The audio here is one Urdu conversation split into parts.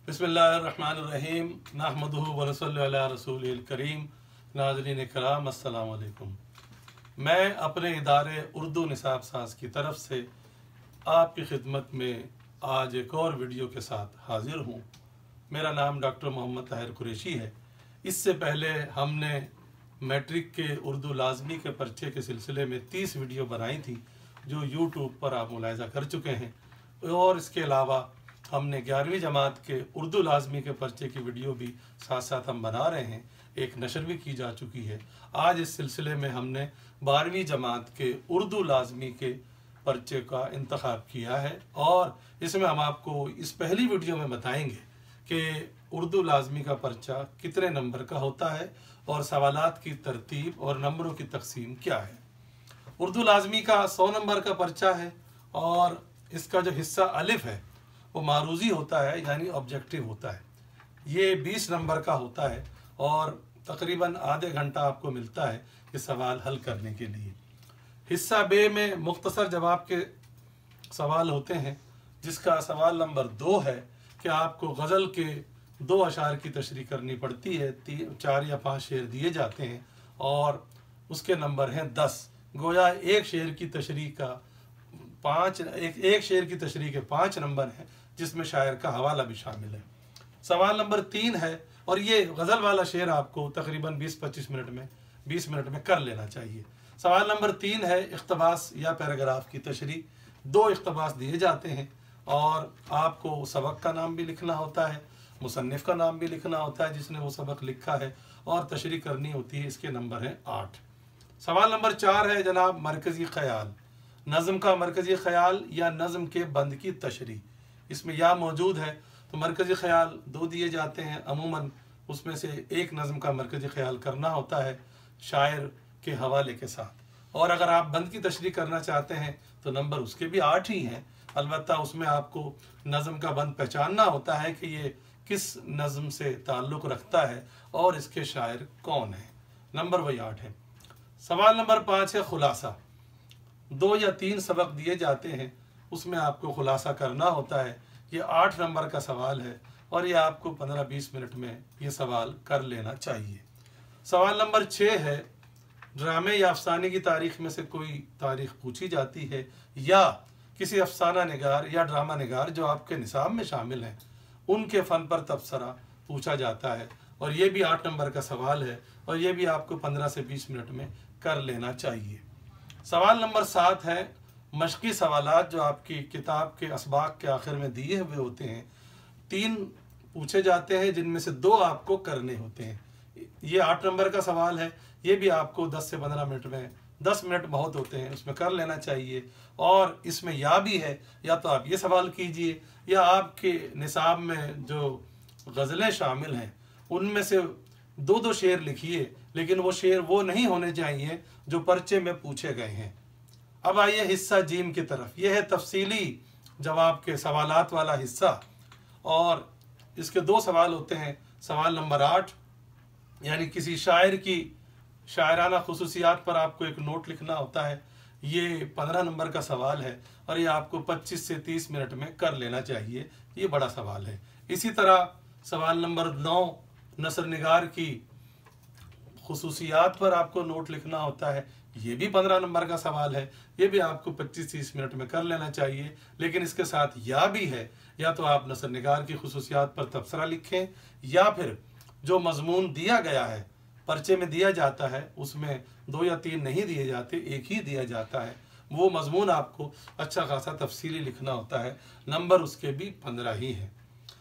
بسم اللہ الرحمن الرحیم نحمدہ ونصلی علی رسول الکریم۔ ناظرین کرام السلام علیکم۔ میں اپنے ادارے اردو نصاب ساز کی طرف سے آپ کی خدمت میں آج ایک اور ویڈیو کے ساتھ حاضر ہوں۔ میرا نام ڈاکٹر محمد طاہر قریشی ہے۔ اس سے پہلے ہم نے میٹرک کے اردو لازمی کے پرچے کے سلسلے میں 30 ویڈیو بنائی تھی جو یوٹیوب پر آپ ملاحظہ کر چکے ہیں، اور اس کے علاوہ ہم نے 11ویں جماعت کے اردو لازمی کے پرچے کی ویڈیو بھی ساتھ ساتھ ہم بنا رہے ہیں، ایک نشر بھی کی جا چکی ہے۔ آج اس سلسلے میں ہم نے 12ویں جماعت کے اردو لازمی کے پرچے کا انتخاب کیا ہے، اور اس میں ہم آپ کو اس پہلی ویڈیو میں بتائیں گے کہ اردو لازمی کا پرچہ کتنے نمبر کا ہوتا ہے اور سوالات کی ترتیب اور نمبروں کی تقسیم کیا ہے۔ اردو لازمی کا 100 نمبر کا پرچہ ہے، اور اس کا جو حصہ الف ہے وہ معروضی ہوتا ہے، یعنی آبجیکٹیو ہوتا ہے۔ یہ 20 نمبر کا ہوتا ہے اور تقریباً آدھے گھنٹہ آپ کو ملتا ہے یہ سوال حل کرنے کے لیے۔ حصہ بے میں مختصر جواب کے سوال ہوتے ہیں، جس کا سوال نمبر 2 ہے کہ آپ کو غزل کے 2 اشعار کی تشریح کرنی پڑتی ہے۔ 4 یا 5 شعر دیے جاتے ہیں اور اس کے نمبر ہیں 10۔ گویا ایک شعر کی تشریح کے 5 نمبر ہیں، جس میں شاعر کا حوالہ بھی شامل ہے۔ سوال نمبر 3 ہے، اور یہ غزل والا شعر آپ کو تقریباً 20 منٹ میں کر لینا چاہیے۔ سوال نمبر 3 ہے اقتباس یا پیراگراف کی تشریح۔ 2 اقتباس دیے جاتے ہیں اور آپ کو سبق کا نام بھی لکھنا ہوتا ہے، مصنف کا نام بھی لکھنا ہوتا ہے جس نے وہ سبق لکھا ہے، اور تشریح کرنی ہوتی ہے۔ اس کے نمبر ہیں 8۔ سوال نمبر 4 ہے جناب مرکزی خیال، نظم کا مرکزی خیال یا نظم کے بند کی تشریح۔ اس میں یا موجود ہے تو مرکزی خیال 2 دیے جاتے ہیں، عموماً اس میں سے ایک نظم کا مرکزی خیال کرنا ہوتا ہے شاعر کے حوالے کے ساتھ، اور اگر آپ بند کی تشریح کرنا چاہتے ہیں تو نمبر اس کے بھی 8 ہی ہیں۔ البتہ اس میں آپ کو نظم کا بند پہچاننا ہوتا ہے کہ یہ کس نظم سے تعلق رکھتا ہے اور اس کے شاعر کون ہیں، نمبر وہی 8 ہے۔ سوال نمبر 5 ہے خلاصہ۔ 2 یا 3 سبق دیے جاتے ہیں، اس میں آپ کو خلاصہ کرنا ہوتا ہے۔ یہ 8 نمبر کا سوال ہے، اور یہ آپ کو 15-20 منٹ میں یہ سوال کر لینا چاہیے۔ سوال نمبر 6 ہے ڈرامے یا افسانے کی تاریخ میں سے کوئی تاریخ پوچھی جاتی ہے، یا کسی افسانہ نگار یا ڈرامہ نگار جو آپ کے نصاب میں شامل ہیں ان کے فن پر تبصرہ پوچھا جاتا ہے، اور یہ بھی 8 نمبر کا سوال ہے، اور یہ بھی آپ کو 15 سے 20 منٹ میں کر لینا چاہیے۔ سوال نمبر 7 ہے مشقی سوالات جو آپ کی کتاب کے اسباق کے آخر میں دیے ہوئے ہوتے ہیں۔ 3 پوچھے جاتے ہیں جن میں سے 2 آپ کو کرنے ہوتے ہیں۔ یہ 8 نمبر کا سوال ہے، یہ بھی آپ کو 10 سے 15 منٹ میں، 10 منٹ بہت ہوتے ہیں اس میں کر لینا چاہیے۔ اور اس میں یا بھی ہے، یا تو آپ یہ سوال کیجئے، یا آپ کے نصاب میں جو غزلیں شامل ہیں ان میں سے 2 شعر لکھیے، لیکن وہ شعر وہ نہیں ہونے چاہیے جو پرچے میں پوچھے گئے ہیں۔ اب آئیے حصہ جیم کی طرف۔ یہ ہے تفصیلی جواب کے سوالات والا حصہ، اور اس کے 2 سوال ہوتے ہیں۔ سوال نمبر 8 یعنی کسی شاعر کی شاعرانہ خصوصیات پر آپ کو ایک نوٹ لکھنا ہوتا ہے۔ یہ 15 نمبر کا سوال ہے، اور یہ آپ کو 25 سے 30 منٹ میں کر لینا چاہیے۔ یہ بڑا سوال ہے۔ اسی طرح سوال نمبر 9 نثر نگار کی خصوصیات پر آپ کو نوٹ لکھنا ہوتا ہے۔ یہ بھی 15 نمبر کا سوال ہے، یہ بھی آپ کو 25-30 منٹ میں کر لینا چاہیے، لیکن اس کے ساتھ یا بھی ہے، یا تو آپ نثر نگار کی خصوصیات پر تبصرہ لکھیں، یا پھر جو مضمون دیا گیا ہے پرچے میں دیا جاتا ہے اس میں 2 یا 3 نہیں دیے جاتے، ایک ہی دیا جاتا ہے، وہ مضمون آپ کو اچھا خاصا تفصیلی لکھنا ہوتا ہے، نمبر اس کے بھی 15 ہی ہیں۔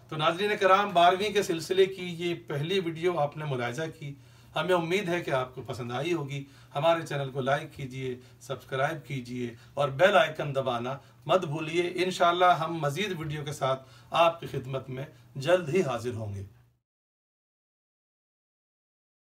تو ناظرین کرام، 12ویں کے سلسلے کی یہ پہلی ویڈیو آپ نے ملاحظہ کی، ہمیں امید ہے کہ آپ کو پسند آئی ہوگی۔ ہمارے چینل کو لائک کیجئے، سبسکرائب کیجئے، اور بیل آئیکن دبانا مت بھولیے۔ انشاءاللہ ہم مزید ویڈیو کے ساتھ آپ کی خدمت میں جلد ہی حاضر ہوں گے۔